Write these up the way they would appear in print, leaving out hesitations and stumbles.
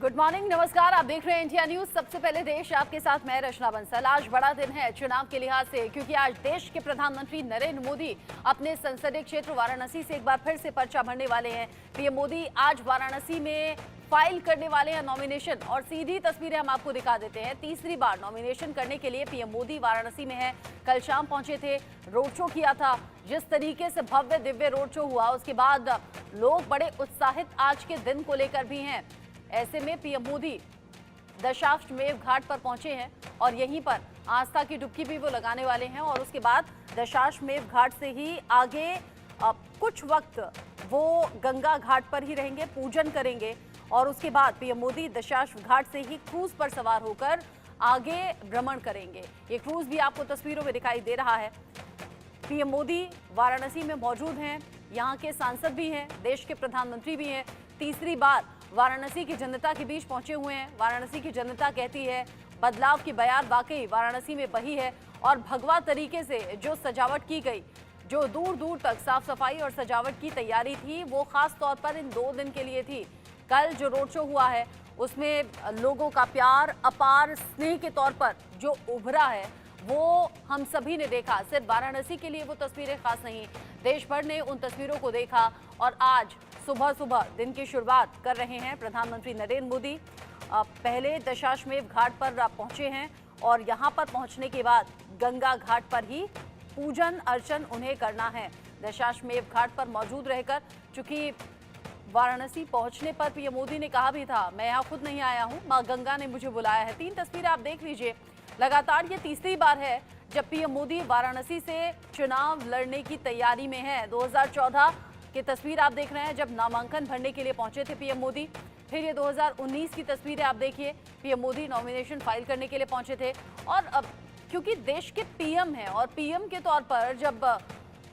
Good morning, नमस्कार। आप देख रहे हैं इंडिया न्यूज। सबसे पहले देश, आपके साथ मैं रचना बंसल। आज बड़ा दिन है चुनाव के लिहाज से, क्योंकि आज देश के प्रधानमंत्री नरेंद्र मोदी अपने संसदीय क्षेत्र वाराणसी से एक बार फिर से पर्चा भरने वाले हैं। पीएम मोदी आज वाराणसी में फाइल करने वाले हैं नॉमिनेशन, और सीधी तस्वीरें हम आपको दिखा देते हैं। तीसरी बार नॉमिनेशन करने के लिए पीएम मोदी वाराणसी में है। कल शाम पहुंचे थे, रोड शो किया था। जिस तरीके से भव्य दिव्य रोड शो हुआ, उसके बाद लोग बड़े उत्साहित आज के दिन को लेकर भी हैं। ऐसे में पीएम मोदी दशाश्वमेध घाट पर पहुंचे हैं और यहीं पर आस्था की डुबकी भी वो लगाने वाले हैं, और उसके बाद दशाश्वमेध घाट से ही आगे कुछ वक्त वो गंगा घाट पर ही रहेंगे, पूजन करेंगे, और उसके बाद पीएम मोदी दशाश्वमेध घाट से ही क्रूज पर सवार होकर आगे भ्रमण करेंगे। ये क्रूज भी आपको तस्वीरों में दिखाई दे रहा है। पीएम मोदी वाराणसी में मौजूद हैं, यहाँ के सांसद भी हैं, देश के प्रधानमंत्री भी हैं। तीसरी बार वाराणसी की जनता के बीच पहुंचे हुए हैं। वाराणसी की जनता कहती है बदलाव की बयार वाकई वाराणसी में बही है, और भगवा तरीके से जो सजावट की गई, जो दूर दूर तक साफ सफाई और सजावट की तैयारी थी, वो खास तौर पर इन 2 दिन के लिए थी। कल जो रोड शो हुआ है उसमें लोगों का प्यार, अपार स्नेह के तौर पर जो उभरा है, वो हम सभी ने देखा। सिर्फ वाराणसी के लिए वो तस्वीरें खास नहीं, देश भर ने उन तस्वीरों को देखा। और आज सुबह सुबह दिन की शुरुआत कर रहे हैं प्रधानमंत्री नरेंद्र मोदी। पहले दशाश्वमेध घाट पर पहुंचे हैं, और यहां पर पहुंचने के बाद गंगा घाट पर ही पूजन अर्चन उन्हें करना है। दशाश्वमेध घाट पर मौजूद रहकर, चूंकि वाराणसी पहुंचने पर पीएम मोदी ने कहा भी था, मैं यहाँ खुद नहीं आया हूँ, माँ गंगा ने मुझे बुलाया है। 3 तस्वीरें आप देख लीजिए। लगातार ये तीसरी बार है जब पीएम मोदी वाराणसी से चुनाव लड़ने की तैयारी में है। 2014 की तस्वीर आप देख रहे हैं, जब नामांकन भरने के लिए पहुंचे थे पीएम मोदी। फिर ये 2019 की तस्वीरें आप देखिए, पीएम मोदी नॉमिनेशन फाइल करने के लिए पहुंचे थे। और अब क्योंकि देश के पीएम हैं, और पीएम के तौर पर जब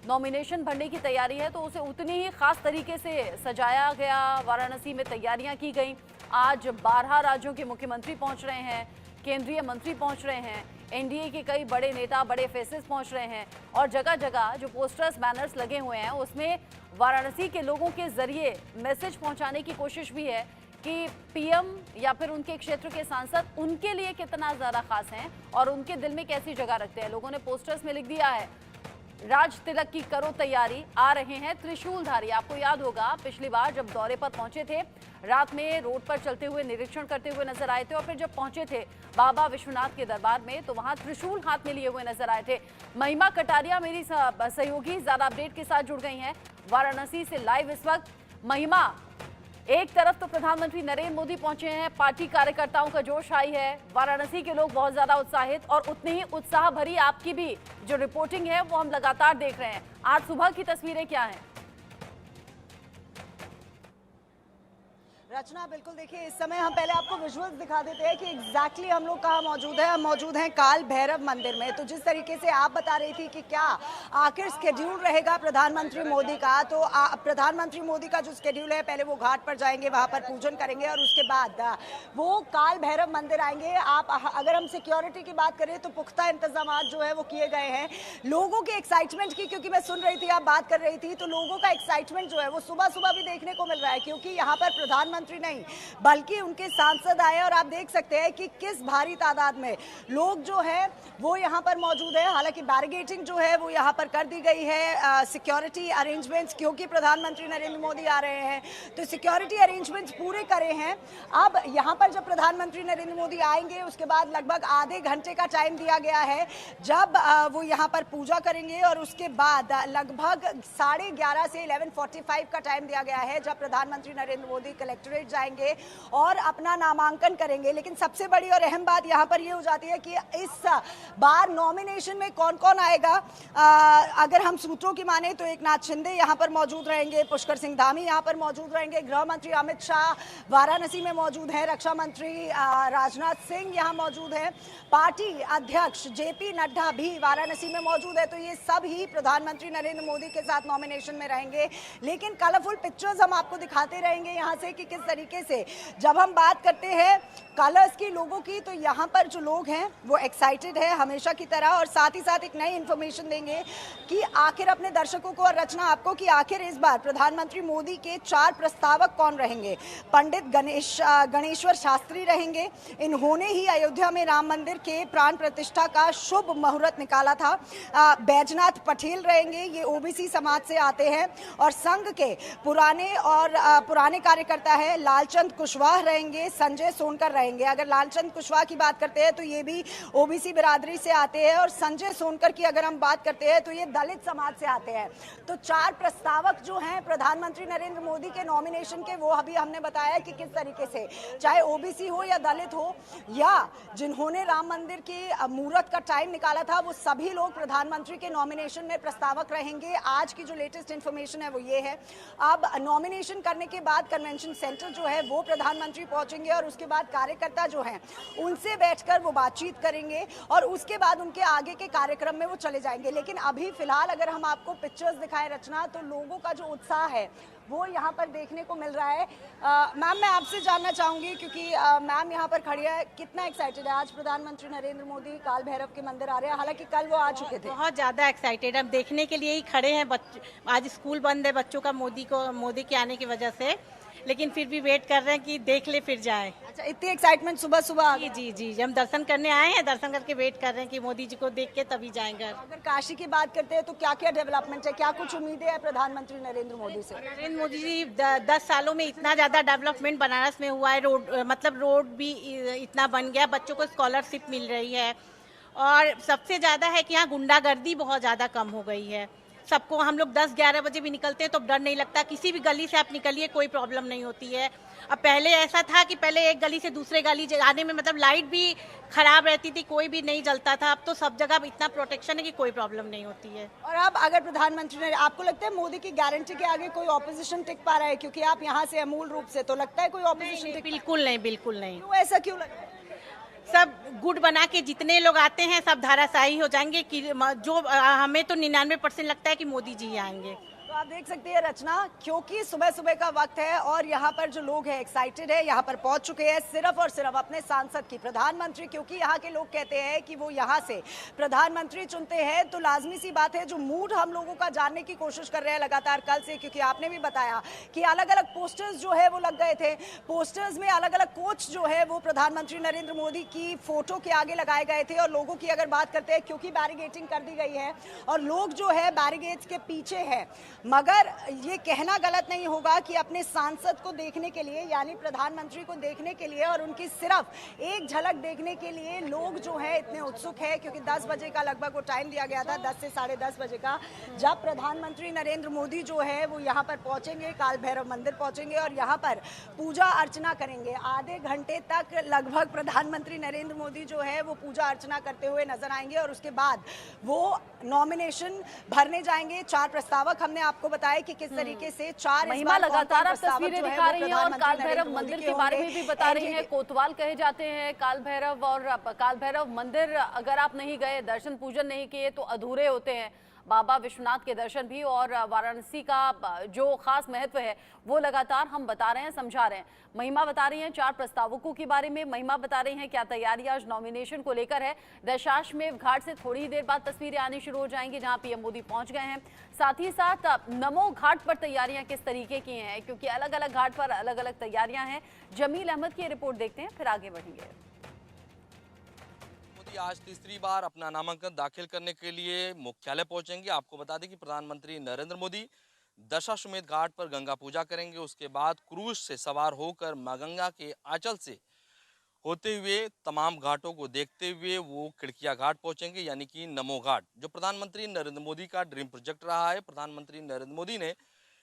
नॉमिनेशन भरने की तैयारी है तो उसे उतनी ही खास तरीके से सजाया गया। वाराणसी में तैयारियां की गई। आज 12 राज्यों के मुख्यमंत्री पहुंच रहे हैं, केंद्रीय मंत्री पहुंच रहे हैं, एनडीए के कई बड़े नेता, बड़े फेसेस पहुंच रहे हैं, और जगह जगह जो पोस्टर्स, बैनर्स लगे हुए हैं, उसमें वाराणसी के लोगों के जरिए मैसेज पहुंचाने की कोशिश भी है कि पीएम या फिर उनके क्षेत्र के सांसद उनके लिए कितना ज्यादा खास हैं और उनके दिल में कैसी जगह रखते हैं। लोगों ने पोस्टर्स में लिख दिया है, राज तिलक की करो तैयारी, आ रहे हैं त्रिशूलधारी। आपको याद होगा पिछली बार जब दौरे पर पहुंचे थे, रात में रोड पर चलते हुए निरीक्षण करते हुए नजर आए थे, और फिर जब पहुंचे थे बाबा विश्वनाथ के दरबार में तो वहां त्रिशूल हाथ में लिए हुए नजर आए थे। महिमा कटारिया मेरी सहयोगी ज्यादा अपडेट के साथ जुड़ गई हैं वाराणसी से लाइव इस वक्त। महिमा, एक तरफ तो प्रधानमंत्री नरेंद्र मोदी पहुंचे हैं, पार्टी कार्यकर्ताओं का जोश हाई है, वाराणसी के लोग बहुत ज्यादा उत्साहित, और उतनी ही उत्साह भरी आपकी भी जो रिपोर्टिंग है वो हम लगातार देख रहे हैं। आज सुबह की तस्वीरें क्या हैं? रचना, बिल्कुल देखिए, इस समय हम पहले आपको विजुअल्स दिखा देते हैं कि एग्जैक्टली हम लोग कहाँ मौजूद है। हम मौजूद हैं काल भैरव मंदिर में। तो जिस तरीके से आप बता रही थी कि क्या आखिर स्केड्यूल रहेगा प्रधानमंत्री मोदी का, तो प्रधानमंत्री मोदी का जो स्केड्यूल है, पहले वो घाट पर जाएंगे, वहाँ पर पूजन करेंगे, और उसके बाद वो काल भैरव मंदिर आएंगे। आप अगर हम सिक्योरिटी की बात करें तो पुख्ता इंतजाम जो है वो किए गए हैं। लोगों के एक्साइटमेंट की, क्योंकि मैं सुन रही थी, आप बात कर रही थी, तो लोगों का एक्साइटमेंट जो है वो सुबह सुबह भी देखने को मिल रहा है, क्योंकि यहाँ पर प्रधानमंत्री नहीं बल्कि उनके सांसद आए, और आप देख सकते हैं कि किस भारी तादाद में लोग जो है वो यहाँ पर मौजूद है। हालांकि बैरिकेडिंग जो है वो यहाँ पर कर दी गई है, सिक्योरिटी अरेंजमेंट्स, क्योंकि प्रधानमंत्री नरेंद्र मोदी आ रहे हैं तो सिक्योरिटी अरेंजमेंट्स पूरे करे हैं। अब यहाँ पर जब प्रधानमंत्री नरेंद्र मोदी आएंगे, उसके बाद लगभग आधे घंटे का टाइम दिया गया है, जब वो यहाँ पर पूजा करेंगे, और उसके बाद लगभग 11:30 से 11:45 का टाइम दिया गया है, जब प्रधानमंत्री नरेंद्र मोदी कलेक्टरेट जाएंगे और अपना नामांकन करेंगे। लेकिन सबसे बड़ी और अहम बात यहाँ पर ये हो जाती है कि इस बार नॉमिनेशन में कौन कौन आएगा। अगर हम सूत्रों की माने तो एकनाथ शिंदे यहाँ पर मौजूद रहेंगे, पुष्कर सिंह धामी यहाँ पर मौजूद रहेंगे, गृह मंत्री अमित शाह वाराणसी में मौजूद हैं, रक्षा मंत्री राजनाथ सिंह यहाँ मौजूद हैं, पार्टी अध्यक्ष जेपी नड्डा भी वाराणसी में मौजूद है। तो ये सब ही प्रधानमंत्री नरेंद्र मोदी के साथ नॉमिनेशन में रहेंगे। लेकिन कलरफुल पिक्चर्स हम आपको दिखाते रहेंगे यहाँ से कि किस किस तरीके से जब हम बात करते हैं कलर्स की लोगों की, तो यहाँ पर जो लोग हैं वो एक्साइटेड है हमेशा की तरह, और साथ ही साथ एक नई इन्फॉर्मेशन देंगे कि आखिर अपने दर्शकों को और रचना आपको कि आखिर इस बार प्रधानमंत्री मोदी के 4 प्रस्तावक कौन रहेंगे। पंडित गणेश्वर शास्त्री रहेंगे। इन्होंने ही अयोध्या में राम मंदिर के प्राण प्रतिष्ठा का शुभ मुहूर्त निकाला था। बैजनाथ पटेल रहेंगे, ये ओबीसी समाज से आते हैं और संघ के पुराने कार्यकर्ता है। लालचंद कुशवाहा रहेंगे, संजय सोनकर रहेंगे। अगर लालचंद कुशवाहा की बात करते हैं तो ये भी ओबीसी बिरादरी से आते हैं, और संजय सोनकर की अगर हम बात करते हैं तो ये दलित समाज से आते हैं। तो 4 प्रस्तावक जो हैं प्रधानमंत्री नरेंद्र मोदी के नॉमिनेशन के, वो अभी हमने बताया कि किस तरीके से, चाहे ओबीसी हो या दलित हो या जिन्होंने राम मंदिर के मुहूर्त का टाइम निकाला था, वो सभी लोग प्रधानमंत्री के नॉमिनेशन में प्रस्तावक रहेंगे। आज की जो लेटेस्ट इंफॉर्मेशन है वो ये है। अब नॉमिनेशन करने के बाद कन्वेंशन सेंटर जो है वो प्रधानमंत्री पहुंचेंगे, और उसके बाद कार्यकर्ता जो हैं उनसे बैठकर वो बातचीत करेंगे, और उसके बाद उनके आगे के कार्यक्रम में वो चले जाएंगे। लेकिन अभी फिलहाल अगर हम आपको पिक्चर्स दिखाएं रचना, तो लोगों का जो उत्साह है वो यहाँ पर देखने को मिल रहा है। मैम, मैं आपसे जानना चाहूंगी, क्योंकि मैम यहाँ पर खड़ी है, कितना एक्साइटेड है आज प्रधानमंत्री नरेंद्र मोदी काल भैरव के मंदिर आ रहे हैं? हालांकि कल वो आ चुके थे। बहुत ज़्यादा एक्साइटेड, हम देखने के लिए ही खड़े हैं। आज स्कूल बंद है बच्चों का मोदी के आने की वजह से, लेकिन फिर भी वेट कर रहे हैं कि देख ले फिर जाए। अच्छा, इतनी एक्साइटमेंट सुबह सुबह? जी जी जी, हम दर्शन करने आए हैं, दर्शन करके वेट कर रहे हैं कि मोदी जी को देख के तभी जाएंगे। अगर काशी की बात करते हैं तो क्या क्या डेवलपमेंट है, क्या कुछ उम्मीदें हैं प्रधानमंत्री नरेंद्र मोदी से? नरेंद्र मोदी जी 10 सालों में इतना ज़्यादा डेवलपमेंट बनारस में हुआ है। रोड भी इतना बन गया, बच्चों को स्कॉलरशिप मिल रही है, और सबसे ज़्यादा है कि यहाँ गुंडागर्दी बहुत ज़्यादा कम हो गई है। सबको, हम लोग 10-11 बजे भी निकलते हैं तो डर नहीं लगता, किसी भी गली से आप निकलिए कोई प्रॉब्लम नहीं होती है। अब पहले ऐसा था कि पहले एक गली से दूसरे गली आने में मतलब लाइट भी खराब रहती थी, कोई भी नहीं जलता था। अब तो सब जगह इतना प्रोटेक्शन है कि कोई प्रॉब्लम नहीं होती है। और अब अगर प्रधानमंत्री ने, आपको लगता है मोदी की गारंटी के आगे कोई ऑपोजिशन टिक पा रहा है? क्योंकि आप यहाँ से मूल रूप से, तो लगता है कोई ऑपोजिशन टिक? बिल्कुल नहीं, बिल्कुल नहीं। क्यों, ऐसा क्यों लगता है? सब गुड बना के जितने लोग आते हैं सब धाराशाही हो जाएंगे कि जो हमें तो 99% लगता है कि मोदी जी आएंगे। तो आप देख सकते हैं रचना, क्योंकि सुबह सुबह का वक्त है और यहाँ पर जो लोग हैं एक्साइटेड है, यहाँ पर पहुंच चुके हैं सिर्फ और सिर्फ अपने सांसद की, प्रधानमंत्री, क्योंकि यहाँ के लोग कहते हैं कि वो यहाँ से प्रधानमंत्री चुनते हैं। तो लाजमी सी बात है, जो मूड हम लोगों का जानने की कोशिश कर रहे हैं लगातार कल से, क्योंकि आपने भी बताया कि अलग अलग पोस्टर्स जो है वो लग गए थे। पोस्टर्स में अलग अलग कोच जो है वो प्रधानमंत्री नरेंद्र मोदी की फोटो के आगे लगाए गए थे। और लोगों की अगर बात करते हैं, क्योंकि बैरिगेटिंग कर दी गई है और लोग जो है बैरिगेट्स के पीछे है, मगर ये कहना गलत नहीं होगा कि अपने सांसद को देखने के लिए, यानी प्रधानमंत्री को देखने के लिए और उनकी सिर्फ एक झलक देखने के लिए लोग जो है इतने उत्सुक है। क्योंकि 10 बजे का लगभग वो टाइम दिया गया था, 10 से 10:30 बजे का, जब प्रधानमंत्री नरेंद्र मोदी जो है वो यहाँ पर पहुंचेंगे, काल भैरव मंदिर पहुंचेंगे और यहाँ पर पूजा अर्चना करेंगे। आधे घंटे तक लगभग प्रधानमंत्री नरेंद्र मोदी जो है वो पूजा अर्चना करते हुए नजर आएंगे, और उसके बाद वो नॉमिनेशन भरने जाएंगे। 4 प्रस्तावक हमने आपको बताया कि किस तरीके से 4 महिमा लगातार आप तस्वीरें दिखा रही हैं और काल भैरव मंदिर के बारे में भी बता रही हैं। कोतवाल कहे जाते हैं काल भैरव, और काल भैरव मंदिर अगर आप नहीं गए, दर्शन पूजन नहीं किए तो अधूरे होते हैं। बाबा विश्वनाथ के दर्शन भी और वाराणसी का जो खास महत्व है वो लगातार हम बता रहे हैं, समझा रहे हैं। महिमा बता रही हैं 4 प्रस्तावकों के बारे में। महिमा बता रही हैं क्या तैयारी आज नॉमिनेशन को लेकर है। दशाश्वमेध घाट से थोड़ी ही देर बाद तस्वीरें आनी शुरू हो जाएंगी, जहां पीएम मोदी पहुंच गए हैं। साथ ही साथ नमो घाट पर तैयारियां किस तरीके की हैं, क्योंकि अलग अलग घाट पर अलग अलग तैयारियां हैं। जमील अहमद की रिपोर्ट देखते हैं, फिर आगे बढ़ेंगे। आज तीसरी बार अपना नामांकन दाखिल करने के लिए मुख्यालय पहुंचेंगे। आपको बता दें कि प्रधानमंत्री नरेंद्र मोदी दशाश्वमेध घाट पर गंगा पूजा करेंगे। उसके बाद क्रूज से सवार होकर मां गंगा के आंचल से होते हुए तमाम घाटों को देखते हुए वो खिड़किया घाट पहुंचेंगे, यानी कि नमो घाट, जो प्रधानमंत्री नरेंद्र मोदी का ड्रीम प्रोजेक्ट रहा है। प्रधानमंत्री नरेंद्र मोदी ने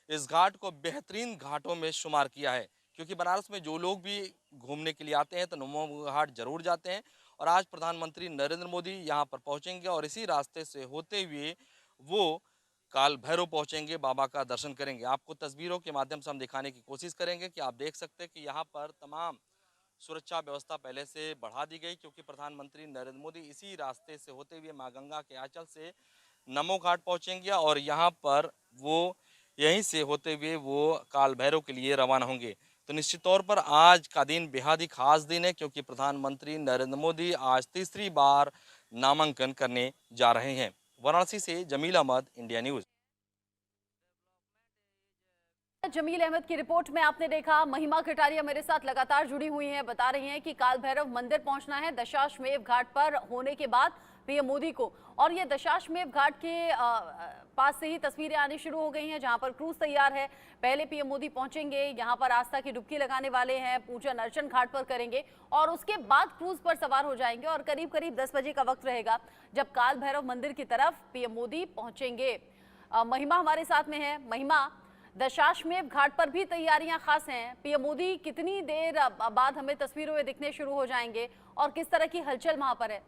इस घाट को बेहतरीन घाटों में शुमार किया है, क्योंकि बनारस में जो लोग भी घूमने के लिए आते हैं तो नमो घाट जरूर जाते हैं। और आज प्रधानमंत्री नरेंद्र मोदी यहाँ पर पहुँचेंगे और इसी रास्ते से होते हुए वो काल भैरव पहुँचेंगे, बाबा का दर्शन करेंगे। आपको तस्वीरों के माध्यम से हम दिखाने की कोशिश करेंगे कि आप देख सकते हैं कि यहाँ पर तमाम सुरक्षा व्यवस्था पहले से बढ़ा दी गई, क्योंकि प्रधानमंत्री नरेंद्र मोदी इसी रास्ते से होते हुए माँ गंगा के आंचल से नमो घाट पहुँचेंगे और यहाँ पर वो यहीं से होते हुए वो काल भैरव के लिए रवाना होंगे। तो निश्चित तौर पर आज का दिन बेहद ही खास दिन है, क्योंकि प्रधानमंत्री नरेंद्र मोदी आज तीसरी बार नामांकन करने जा रहे हैं। वाराणसी से जमील अहमद, इंडिया न्यूज। जमील अहमद की रिपोर्ट में आपने देखा, महिमा कटारिया मेरे साथ लगातार जुड़ी हुई हैं, बता रही हैं कि काल भैरव मंदिर पहुंचना है दशाश्वमेध घाट पर होने के बाद पीएम मोदी को। और ये दशाश्वमेध घाट के पास से ही तस्वीरें आनी शुरू हो गई हैं, जहां पर क्रूज तैयार है। पहले पीएम मोदी पहुंचेंगे, यहां पर आस्था की डुबकी लगाने वाले हैं, पूजन अर्चन घाट पर करेंगे और उसके बाद क्रूज पर सवार हो जाएंगे। और करीब करीब 10 बजे का वक्त रहेगा जब काल भैरव मंदिर की तरफ पीएम मोदी पहुंचेंगे। महिमा हमारे साथ में है। महिमा, दशाश्वमेध घाट पर भी तैयारियां खास हैं। पीएम मोदी कितनी देर बाद हमें तस्वीरों में दिखने शुरू हो जाएंगे और किस तरह की हलचल वहां पर है?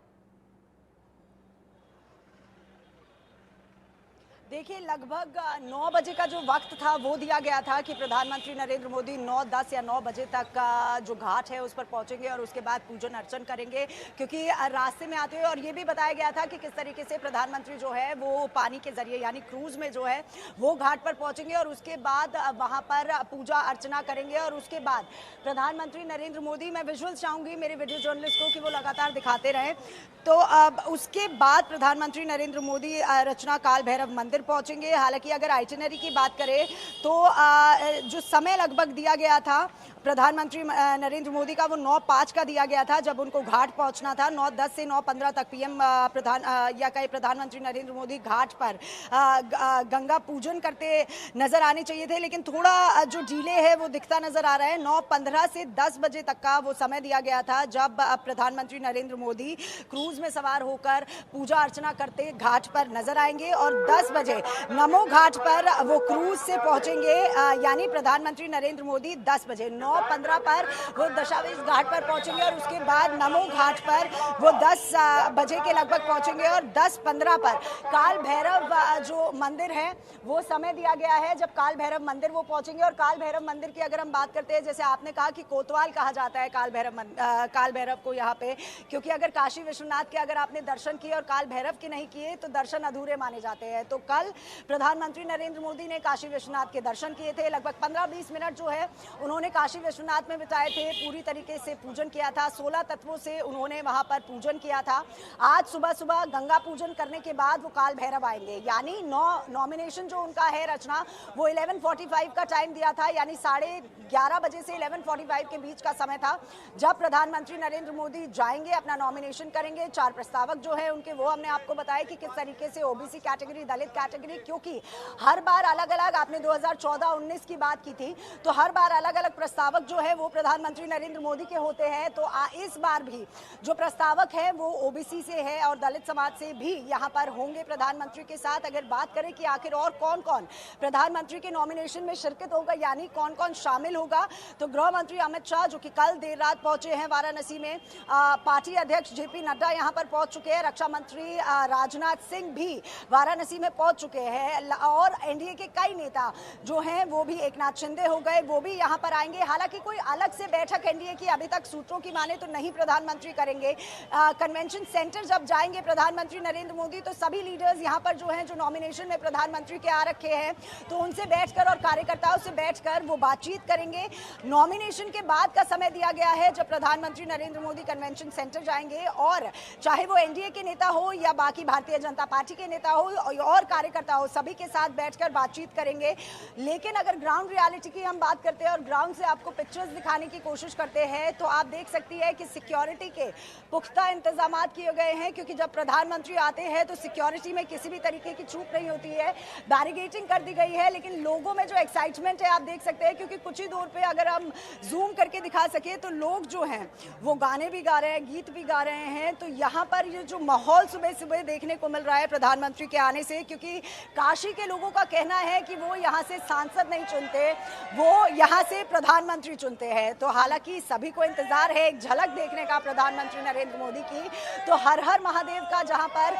देखिए, लगभग 9 बजे का जो वक्त था वो दिया गया था कि प्रधानमंत्री नरेंद्र मोदी 9, 10 या 9 बजे तक का जो घाट है उस पर पहुंचेंगे और उसके बाद पूजन अर्चन करेंगे, क्योंकि रास्ते में आते हुए और ये भी बताया गया था कि किस तरीके से प्रधानमंत्री जो है वो पानी के जरिए यानी क्रूज में जो है वो घाट पर पहुंचेंगे और उसके बाद वहां पर पूजा अर्चना करेंगे। और उसके बाद प्रधानमंत्री नरेंद्र मोदी, मैं विजुअल्स चाहूंगी मेरे वीडियो जर्नलिस्ट को कि वो लगातार दिखाते रहें, तो उसके बाद प्रधानमंत्री नरेंद्र मोदी रचना काल भैरव मंदिर पहुंचेंगे। हालांकि अगर आइटिनरी की बात करें तो जो समय लगभग दिया गया था प्रधानमंत्री नरेंद्र मोदी का, वो 9:05 का दिया गया था जब उनको घाट पहुंचना था। 9:10 से 9:15 तक पीएम प्रधानमंत्री नरेंद्र मोदी घाट पर गंगा पूजन करते नजर आने चाहिए थे, लेकिन थोड़ा जो डिले है वो दिखता नजर आ रहा है। 9:15 से 10 बजे तक का वो समय दिया गया था जब प्रधानमंत्री नरेंद्र मोदी क्रूज में सवार होकर पूजा अर्चना करते घाट पर नजर आएंगे और 10 बजे नमो घाट पर वो क्रूज से पहुंचेंगे। यानी प्रधानमंत्री नरेंद्र मोदी 10 बजे 9:15 पर वो दशाश्वमेध घाट पर पहुंचेंगे और उसके बाद नमो घाट पर वो 10 बजे के लगभग पहुंचेंगे और 10:15 पर काल भैरव जो मंदिर है वो समय दिया गया है जब काल भैरव मंदिर वो पहुंचेंगे। और काल भैरव मंदिर की अगर हम बात करते हैं, जैसे आपने कहा कि कोतवाल कहा जाता है काल भैरव को यहाँ पे, क्योंकि अगर काशी विश्वनाथ के अगर आपने दर्शन किए और काल भैरव के नहीं किए तो दर्शन अधूरे माने जाते हैं। तो कल प्रधानमंत्री नरेंद्र मोदी ने काशी विश्वनाथ के दर्शन किए थे। लगभग 15-20 मिनट जो है उन्होंने काशी विश्वनाथ में बिताए थे, पूरी तरीके से पूजन किया था। 16 तत्वों से उन्होंने वहां पर पूजन किया था। आज सुबह सुबह गंगा पूजन करने के बाद वो काल भैरव आएंगे। यानी नॉमिनेशन जो उनका है रचना, वो 11:45 का टाइम दिया था, यानी 11:30 बजे से 11:45 के बीच का समय था जब प्रधानमंत्री नरेंद्र मोदी जाएंगे, अपना नॉमिनेशन करेंगे। 4 प्रस्तावक जो है उनके वो हमने आपको बताया कि किस तरीके से ओबीसी कैटेगरी, दलित कैटेगरी, क्योंकि हर बार अलग अलग, आपने 2014-19 की बात की थी, तो हर बार अलग अलग प्रस्तावक जो है वो प्रधानमंत्री नरेंद्र मोदी के होते हैं। तो इस बार भी जो प्रस्तावक है वो ओबीसी से है और दलित समाज से भी यहाँ पर होंगे प्रधानमंत्री के साथ। अगर बात करें कि आखिर और कौन कौन प्रधानमंत्री के नॉमिनेशन में शिरकत होगा, यानी कौन कौन शामिल होगा, तो गृह मंत्री अमित शाह जो कि कल देर रात पहुंचे हैं वाराणसी में, पार्टी अध्यक्ष जेपी नड्डा यहाँ पर पहुंच चुके हैं, रक्षा मंत्री राजनाथ सिंह भी वाराणसी में पहुंच चुके हैं और एनडीए के कई नेता जो हैं वो भी, एकनाथ शिंदे हो गए, वो भी यहाँ पर आएंगे। हालांकि कोई अलग से बैठक एनडीए की अभी तक सूत्रों की माने तो नहीं प्रधानमंत्री करेंगे। कन्वेंशन सेंटर जब जाएंगे प्रधानमंत्री नरेंद्र मोदी तो सभी लीडर्स यहाँ पर जो हैं, जो नॉमिनेशन में प्रधानमंत्री के आ रखे हैं, तो उनसे बैठकर और कार्यकर्ताओं से बैठकर वो बातचीत करेंगे। नॉमिनेशन के बाद का समय दिया गया है जब प्रधानमंत्री नरेंद्र मोदी कन्वेंशन सेंटर जाएंगे और चाहे वो एनडीए के नेता हो या बाकी भारतीय जनता पार्टी के नेता हो और कार्यकर्ता हो, सभी के साथ बैठकर बातचीत करेंगे। लेकिन अगर ग्राउंड रियलिटी की हम बात करते हैं और ग्राउंड से आपको पिक्चर्स दिखाने की कोशिश करते हैं तो आप देख सकती है कि सिक्योरिटी के पुख्ता इंतजाम किए गए हैं, क्योंकि जब प्रधानमंत्री आते हैं तो सिक्योरिटी में किसी भी तरीके की चूक नहीं होती है, बैरिकेडिंग कर दी गई है। लेकिन लोगों में जो एक्साइटमेंट है आप देख सकते हैं, क्योंकि कुछ ही दूर पे अगर हम जूम करके दिखा सके तो लोग जो हैं वो गाने भी गा रहे हैं, गीत भी गा रहे हैं। तो यहाँ पर ये जो माहौल सुबह सुबह देखने को मिल रहा है प्रधानमंत्री के आने से, क्योंकि काशी के लोगों का कहना है कि वो यहाँ से सांसद नहीं चुनते, वो यहाँ से प्रधानमंत्री चुनते हैं। तो हालांकि सभी को इंतजार है एक झलक देखने का प्रधानमंत्री नरेंद्र मोदी की। तो हर हर महादेव का जहाँ पर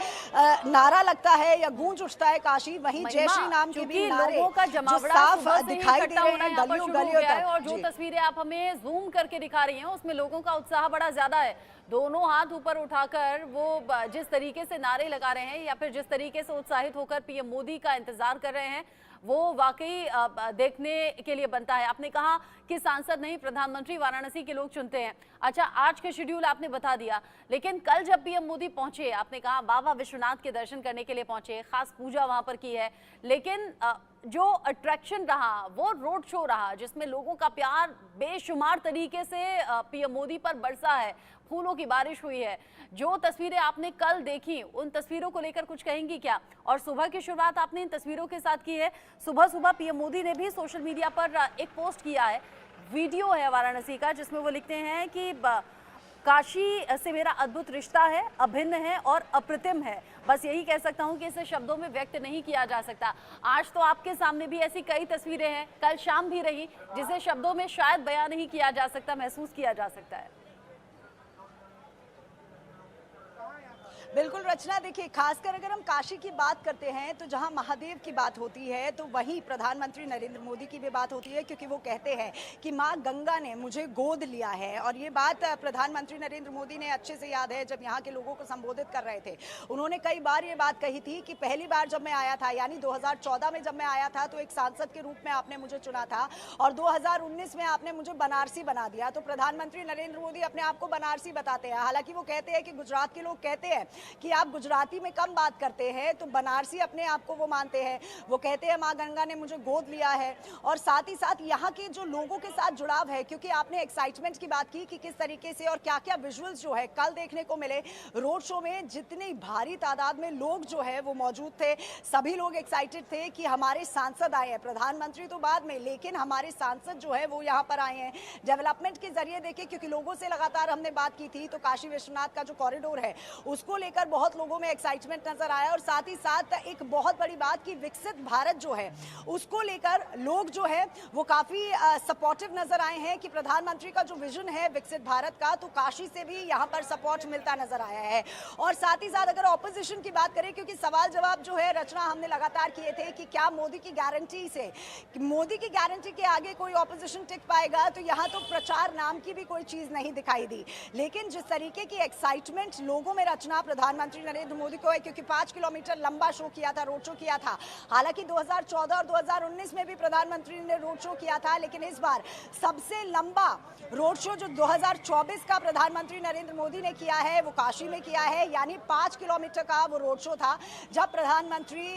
नारा लगता है या गूंज उठता है काशी, वहीं जय श्री नाम के भी नारे लोगों का जमावड़ा साफ दिखाई दे रहे हैं गलियों गलियों तक। और जो तस्वीरें आप हमें जूम करके दिखा रही हैं उसमें लोगों का उत्साह बड़ा ज्यादा है। दोनों हाथ ऊपर उठाकर वो जिस तरीके से नारे लगा रहे हैं या फिर जिस तरीके से उत्साहित होकर होकर पीएम मोदी का इंतजार कर रहे हैं वो वाकई देखने के लिए बनता है। आपने कहा कि सांसद नहीं प्रधानमंत्री वाराणसी के लोग चुनते हैं। अच्छा, आज का शेड्यूल आपने बता दिया, लेकिन कल जब पीएम मोदी पहुंचे, आपने कहा बाबा विश्वनाथ के दर्शन करने के लिए पहुंचे, खास पूजा वहां पर की है, लेकिन जो अट्रैक्शन रहा वो रोड शो रहा जिसमें लोगों का प्यार बेशुमार तरीके से पीएम मोदी पर बरसा है, फूलों की बारिश हुई है। जो तस्वीरें आपने कल देखी उन तस्वीरों को लेकर कुछ कहेंगी क्या? और सुबह की शुरुआत आपने इन तस्वीरों के साथ की है। सुबह सुबह पीएम मोदी ने भी सोशल मीडिया पर एक पोस्ट किया है, वीडियो है वाराणसी का, जिसमें वो लिखते हैं कि काशी से मेरा अद्भुत रिश्ता है, अभिन्न है और अप्रतिम है। बस यही कह सकता हूं कि इसे शब्दों में व्यक्त नहीं किया जा सकता। आज तो आपके सामने भी ऐसी कई तस्वीरें हैं, कल शाम भी रही, जिसे शब्दों में शायद बयां नहीं किया जा सकता, महसूस किया जा सकता है। बिल्कुल रचना, देखिए खासकर अगर हम काशी की बात करते हैं तो जहां महादेव की बात होती है तो वहीं प्रधानमंत्री नरेंद्र मोदी की भी बात होती है, क्योंकि वो कहते हैं कि मां गंगा ने मुझे गोद लिया है। और ये बात प्रधानमंत्री नरेंद्र मोदी ने अच्छे से याद है, जब यहाँ के लोगों को संबोधित कर रहे थे उन्होंने कई बार ये बात कही थी कि पहली बार जब मैं आया था, यानी 2014 में जब मैं आया था तो एक सांसद के रूप में आपने मुझे चुना था और 2019 में आपने मुझे बनारसी बना दिया। तो प्रधानमंत्री नरेंद्र मोदी अपने आप को बनारसी बताते हैं। हालांकि वो कहते हैं कि गुजरात के लोग कहते हैं कि आप गुजराती में कम बात करते हैं, तो बनारसी अपने आप को वो मानते हैं। वो कहते हैं मां गंगा ने मुझे गोद लिया है। और साथ ही साथ यहाँ के जो लोगों के साथ जुड़ाव है, क्योंकि आपने एक्साइटमेंट की बात की कि किस तरीके से और क्या क्या विजुअल्स जो है कल देखने को मिले रोड शो में। जितनी भारी तादाद में लोग जो है वो मौजूद थे, सभी लोग एक्साइटेड थे कि हमारे सांसद आए हैं, प्रधानमंत्री तो बाद में, लेकिन हमारे सांसद जो है वो यहाँ पर आए हैं। डेवलपमेंट के जरिए देखिए, क्योंकि लोगों से लगातार हमने बात की थी, तो काशी विश्वनाथ का जो कॉरिडोर है उसको लेकर बहुत लोगों में एक्साइटमेंट नजर आया। और साथ ही साथ एक बहुत बड़ी बात कि विकसित भारत जो है उसको लेकर लोग जो है वो काफी सपोर्टिव नजर आए हैं कि प्रधानमंत्री का जो विजन है विकसित भारत का, तो काशी से भी यहाँ पर सपोर्ट मिलता नजर आया है। और साथ ही साथ अगर ऑपोजिशन की बात करें, क्योंकि सवाल जवाब जो है रचना हमने लगातार किए थे कि क्या मोदी की गारंटी से, मोदी की गारंटी के आगे कोई ऑपोजिशन टिक पाएगा, तो यहाँ तो प्रचार नाम की भी कोई चीज नहीं दिखाई दी। लेकिन जिस तरीके की एक्साइटमेंट लोगों में रचना प्रधानमंत्री नरेंद्र मोदी को है, क्योंकि 5 किलोमीटर लंबा शो किया था, रोड शो किया था। हालांकि 2014 और 2019 में भी प्रधानमंत्री ने रोड शो किया था, लेकिन इस बार सबसे लंबा रोड शो जो 2024 का प्रधानमंत्री नरेंद्र मोदी ने किया है वो काशी में किया है, यानी 5 किलोमीटर का वो रोड शो था। जब प्रधानमंत्री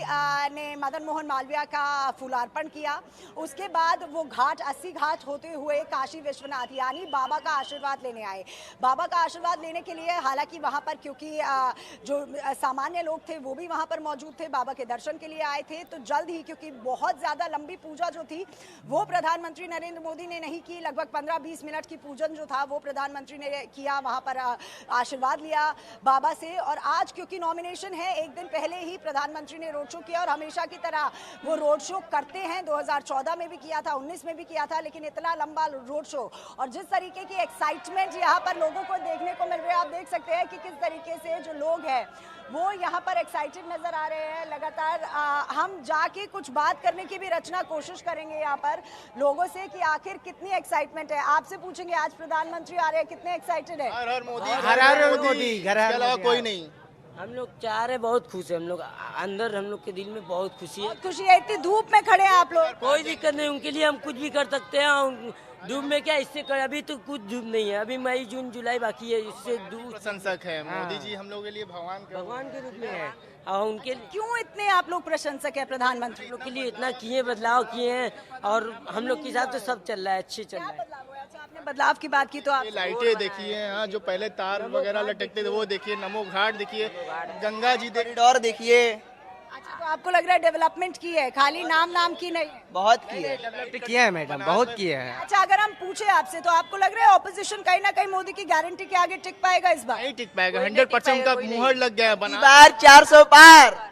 ने मदन मोहन मालवीय का फूलार्पण किया, उसके बाद वो घाट 80 घाट होते हुए काशी विश्वनाथ यानी बाबा का आशीर्वाद लेने आए। बाबा का आशीर्वाद लेने के लिए हालांकि वहां पर क्योंकि जो सामान्य लोग थे वो भी वहां पर मौजूद थे, बाबा के दर्शन के लिए आए थे, तो जल्द ही, क्योंकि बहुत ज्यादा लंबी पूजा जो थी वो प्रधानमंत्री नरेंद्र मोदी ने नहीं की, लगभग 15-20 मिनट की पूजन जो था वो प्रधानमंत्री ने किया, वहां पर आशीर्वाद लिया बाबा से। और आज क्योंकि नॉमिनेशन है, एक दिन पहले ही प्रधानमंत्री ने रोड शो किया और हमेशा की तरह वो रोड शो करते हैं, 2014 में भी किया था, 19 में भी किया था, लेकिन इतना लंबा रोड शो और जिस तरीके की एक्साइटमेंट यहाँ पर लोगों को देखने को मिल रही है, आप देख सकते हैं कि किस तरीके से जो लोग हैं वो यहाँ पर एक्साइटेड नजर आ रहे हैं। लगातार हम जाके कुछ बात करने की भी रचना कोशिश करेंगे यहाँ पर लोगों से कि आखिर कितनी एक्साइटमेंट है। आपसे पूछेंगे, आज प्रधानमंत्री आ रहे हैं, कितने एक्साइटेड है? हर हर मोदी, हर हर मोदी, इसके अलावा कोई नहीं। हम लोग चाह रहे, बहुत खुश है हम लोग, अंदर हम लोग के दिल में बहुत खुशी है। बहुत खुशी है, इतनी धूप में खड़े हैं आप लोग। कोई दिक्कत नहीं, उनके लिए हम कुछ भी कर सकते हैं। धूप में क्या, इससे कर, अभी तो कुछ धूप नहीं है, अभी मई जून जुलाई बाकी है, इससे दूर प्रशंसक है मोदी जी, हम लोग के लिए भगवान के रूप में है। और उनके क्यों इतने आप लोग प्रशंसक है प्रधानमंत्री लोग के लिए इतना किए, बदलाव किए हैं और हम लोग के हिसाब से सब चल रहा है, अच्छे चल रहा है। अच्छा, आपने बदलाव की बात की तो आप लाइटें देखिए, हाँ जो पहले तार वगैरह लटकते थे वो देखिए, नमो घाट देखिए, गंगा जी कॉरिडोर देखिए। अच्छा, तो आपको लग रहा है डेवलपमेंट की है, खाली नाम की नहीं? बहुत की है, डेवलप किया है मैडम, बहुत किया है। अच्छा, अगर हम पूछे आपसे तो आपको लग रहा है ऑपोजिशन कहीं ना कहीं मोदी की गारंटी के आगे टिक पाएगा इस बार? नहीं टिक पाएगा, 100% का मुहर लग गया है बना। बार 400 पार।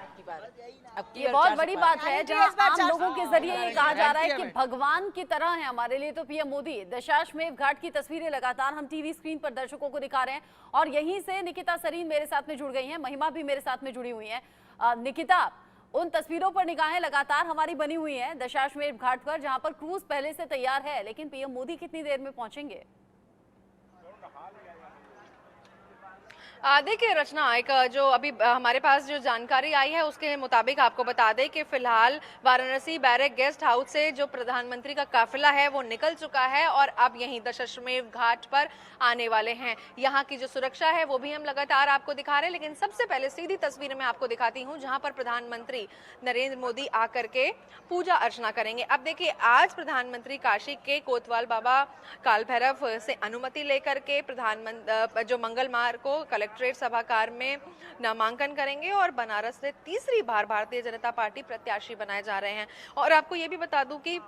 ये बहुत बड़ी बात है, जहां आम लोगों के जरिए ये कहा जा रहा है कि भगवान की तरह है हमारे लिए तो पीएम मोदी। दशाश्वमेध घाट की तस्वीरें लगातार हम टीवी स्क्रीन पर दर्शकों को दिखा रहे हैं और यहीं से निकिता सरीन मेरे साथ में जुड़ गई हैं, महिमा भी मेरे साथ में जुड़ी हुई हैं। निकिता, उन तस्वीरों पर निगाहें लगातार हमारी बनी हुई हैं दशाश्वमेध घाट पर, जहां पर क्रूज पहले से तैयार है, लेकिन पीएम मोदी कितनी देर में पहुंचेंगे? देखिए रचना, एक जो अभी हमारे पास जो जानकारी आई है उसके मुताबिक आपको बता दें कि फिलहाल वाराणसी बैरक गेस्ट हाउस से जो प्रधानमंत्री का काफिला है वो निकल चुका है और अब यहीं दशाश्वमेध घाट पर आने वाले हैं। यहाँ की जो सुरक्षा है वो भी हम लगातार आपको दिखा रहे हैं, लेकिन सबसे पहले सीधी तस्वीर मैं आपको दिखाती हूँ जहाँ पर प्रधानमंत्री नरेंद्र मोदी आकर के पूजा अर्चना करेंगे। अब देखिए, आज प्रधानमंत्री काशी के कोतवाल बाबा काल भैरव से अनुमति लेकर के प्रधानमंत्री जो मंगल मार्ग को कलेक्ट्रेट सभागार में नामांकन करेंगे और बनारस से तीसरी बार भारतीय जनता पार्टी प्रत्याशी बनाए जा रहे हैं। और आपको ये भी बता दूं कि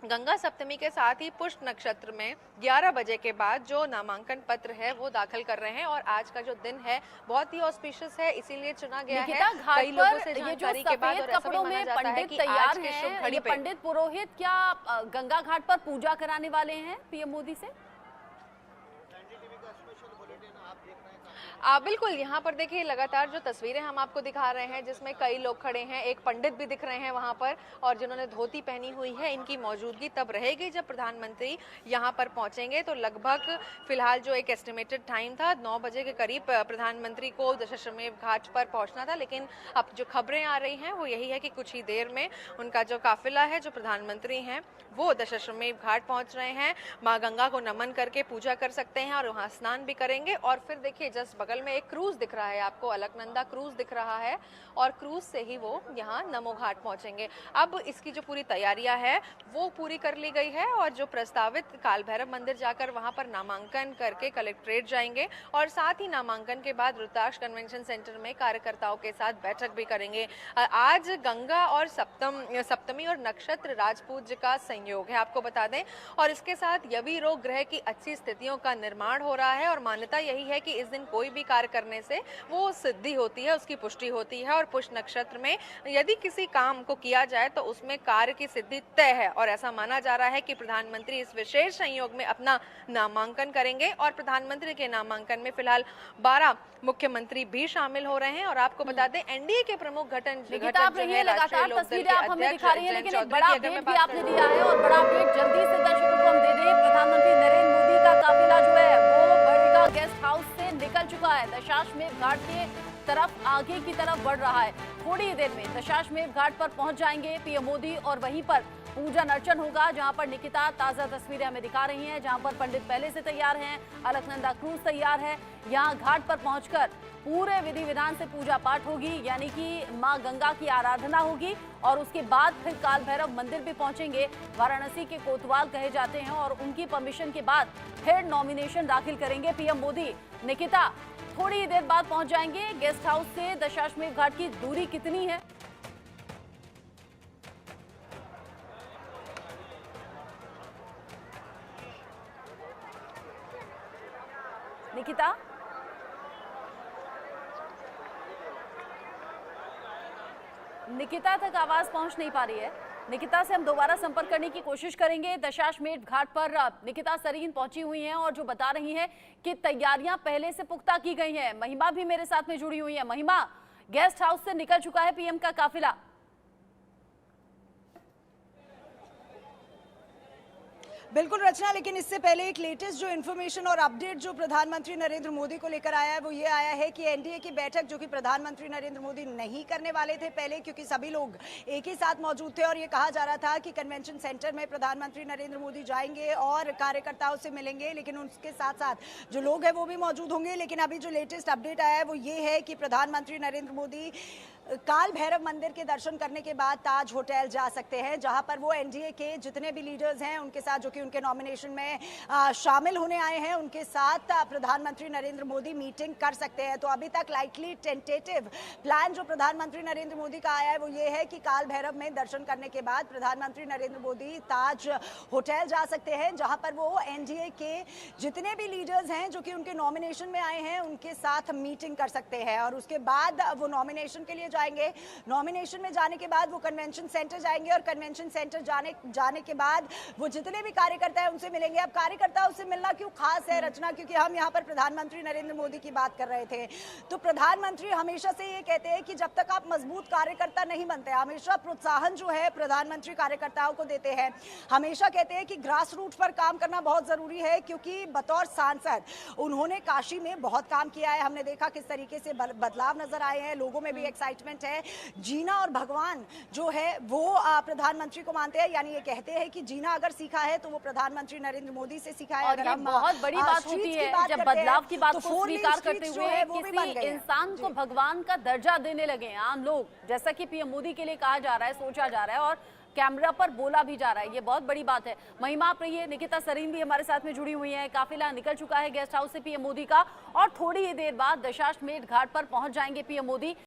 गंगा सप्तमी के साथ ही पुष्य नक्षत्र में 11 बजे के बाद जो नामांकन पत्र है वो दाखिल कर रहे हैं और आज का जो दिन है बहुत ही ऑस्पिशियस है, इसीलिए चुना गया है। कई लोगों से जानकारी के बाद और ऐसा भी माना जाता है कि आज के शुभ घड़ी पे पंडित पुरोहित क्या गंगा घाट पर पूजा कराने वाले हैं पीएम मोदी से? बिल्कुल, यहाँ पर देखिए लगातार जो तस्वीरें हम आपको दिखा रहे हैं जिसमें कई लोग खड़े हैं, एक पंडित भी दिख रहे हैं वहाँ पर, और जिन्होंने धोती पहनी हुई है इनकी मौजूदगी तब रहेगी जब प्रधानमंत्री यहाँ पर पहुँचेंगे। तो लगभग फिलहाल जो एक एस्टिमेटेड टाइम था 9 बजे के करीब प्रधानमंत्री को दशाश्वमेध घाट पर पहुँचना था, लेकिन अब जो खबरें आ रही हैं वो यही है कि कुछ ही देर में उनका जो काफिला है, जो प्रधानमंत्री हैं वो दशाश्वमेध घाट पहुँच रहे हैं। माँ गंगा को नमन करके पूजा कर सकते हैं और वहाँ स्नान भी करेंगे। और फिर देखिए जस्ट बगल में एक क्रूज दिख रहा है आपको, अलकनंदा क्रूज दिख रहा है, और क्रूज से ही वो यहाँ नमो घाट पहुंचेंगे। अब इसकी जो पूरी तैयारियां है वो पूरी कर ली गई है और जो प्रस्तावित काल भैरव मंदिर जाकर वहां पर नामांकन करके कलेक्ट्रेट जाएंगे और साथ ही नामांकन के बाद रुद्राक्ष कन्वेंशन सेंटर में कार्यकर्ताओं के साथ बैठक भी करेंगे। आज गंगा और सप्तमी और नक्षत्र राजपूज्य का संयोग है आपको बता दें, और इसके साथ यवि रोग ग्रह की अच्छी स्थितियों का निर्माण हो रहा है और मान्यता यही है कि इस दिन कोई भी कार्य करने से वो सिद्धि होती है, उसकी पुष्टि होती है। और पुष्य नक्षत्र में यदि किसी काम को किया जाए तो उसमें कार्य की सिद्धि तय है और ऐसा माना जा रहा है कि प्रधानमंत्री इस विशेष संयोग में अपना नामांकन करेंगे। और प्रधानमंत्री के नामांकन में फिलहाल 12 मुख्यमंत्री भी शामिल हो रहे हैं। और आपको बता दें एनडीए के प्रमुख घटक जो है लगातार तस्वीरें आप हमें दिखा रही हैं, लेकिन एक बड़ा अपडेट भी आपने दिया है और बड़ा अपडेट जल्दी से दर्शकों को हम दे दें। प्रधानमंत्री नरेंद्र मोदी का काफिला जो है वो बड़ेगा गेस्ट हाउस से निकल चुका है, दशाश्वमेध घाट के तरफ आगे की तरफ बढ़ रहा है। थोड़ी देर में दशाश्वमेध घाट पर पहुंच जाएंगे पीएम मोदी और वहीं पर पूजन अर्चन होगा, जहां पर निकिता ताजा तस्वीरें हमें दिखा रही हैं, जहां पर पंडित पहले से तैयार हैं, अलकनंदा क्रूज तैयार है। यहां घाट पर पहुंचकर पूरे विधि विधान से पूजा पाठ होगी, यानी कि मां गंगा की आराधना होगी और उसके बाद फिर काल भैरव मंदिर भी पहुंचेंगे। वाराणसी के कोतवाल कहे जाते हैं और उनकी परमिशन के बाद फिर नॉमिनेशन दाखिल करेंगे पीएम मोदी। निकिता थोड़ी देर बाद पहुंच जाएंगे। गेस्ट हाउस से दशाश्वमेध घाट की दूरी कितनी है? निकिता, निकिता तक आवाज पहुंच नहीं पा रही है। निकिता से हम दोबारा संपर्क करने की कोशिश करेंगे। दशाश्वमेध घाट पर निकिता सरीन पहुंची हुई हैं और जो बता रही हैं कि तैयारियां पहले से पुख्ता की गई हैं। महिमा भी मेरे साथ में जुड़ी हुई है। महिमा, गेस्ट हाउस से निकल चुका है पीएम का काफिला। बिल्कुल रचना, लेकिन इससे पहले एक लेटेस्ट जो इन्फॉर्मेशन और अपडेट जो प्रधानमंत्री नरेंद्र मोदी को लेकर आया है वो ये आया है कि एनडीए की बैठक जो कि प्रधानमंत्री नरेंद्र मोदी नहीं करने वाले थे पहले, क्योंकि सभी लोग एक ही साथ मौजूद थे और ये कहा जा रहा था कि कन्वेंशन सेंटर में प्रधानमंत्री नरेंद्र मोदी जाएंगे और कार्यकर्ताओं से मिलेंगे, लेकिन उसके साथ साथ जो लोग हैं वो भी मौजूद होंगे। लेकिन अभी जो लेटेस्ट अपडेट आया है वो ये है कि प्रधानमंत्री नरेंद्र मोदी काल भैरव मंदिर के दर्शन करने के बाद ताज होटल जा सकते हैं, जहां पर वो एनडीए के जितने भी लीडर्स हैं उनके साथ, जो कि उनके नॉमिनेशन में शामिल होने आए हैं, उनके साथ प्रधानमंत्री नरेंद्र मोदी मीटिंग कर सकते हैं। तो अभी तक लाइकली टेंटेटिव प्लान जो प्रधानमंत्री नरेंद्र मोदी का आया है वो ये है कि काल भैरव में दर्शन करने के बाद प्रधानमंत्री नरेंद्र मोदी ताज होटल जा सकते हैं, जहां पर वो एनडीए के जितने भी लीडर्स हैं जो कि उनके नॉमिनेशन में आए हैं उनके साथ मीटिंग कर सकते हैं और उसके बाद वो नॉमिनेशन के लिए जाएंगे। नॉमिनेशन में जाने के बाद वो कन्वेंशन सेंटर जाएंगे और कन्वेंशन सेंटर जाने के बाद वो जितने भी कार्यकर्ता है उनसे मिलेंगे। अब कार्यकर्ताओं से मिलना क्यों खास है रचना, क्योंकि हम यहाँ पर प्रधानमंत्री नरेंद्र मोदी की बात कर रहे थे। तो प्रधानमंत्री हमेशा से ये कहते हैं कि जब तक आप मजबूत कार्यकर्ता नहीं बनते, हमेशा प्रोत्साहन जो है प्रधानमंत्री कार्यकर्ताओं को देते हैं। हमेशा कहते हैं कि ग्रास रूट पर काम करना बहुत जरूरी है, क्योंकि बतौर सांसद उन्होंने काशी में बहुत काम किया है। हमने देखा किस तरीके से बदलाव नजर आए हैं, लोगों में भी एक्साइटमेंट है। जीना और भगवान जो है वो प्रधानमंत्री को मानते हैं, यानी ये कहते हैं कि जीना अगर सीखा है तो वो प्रधानमंत्री नरेंद्र मोदी से सीखा है। और ये बहुत बड़ी बात होती है जब बदलाव की बात को स्वीकार करते हुए किसी इंसान को भगवान का दर्जा देने लगे आम लोग, जैसा कि पीएम मोदी के लिए कहा जा रहा है, सोचा जा रहा है और कैमरा पर बोला भी जा रहा है। ये बहुत बड़ी बात है। महिमा आप रही है, निकिता सरीन भी हमारे साथ में जुड़ी हुई है। काफिला निकल चुका है गेस्ट हाउस से पीएम मोदी का और थोड़ी ही देर बाद दशाश्वमेध घाट पर पहुंच जाएंगे पीएम मोदी।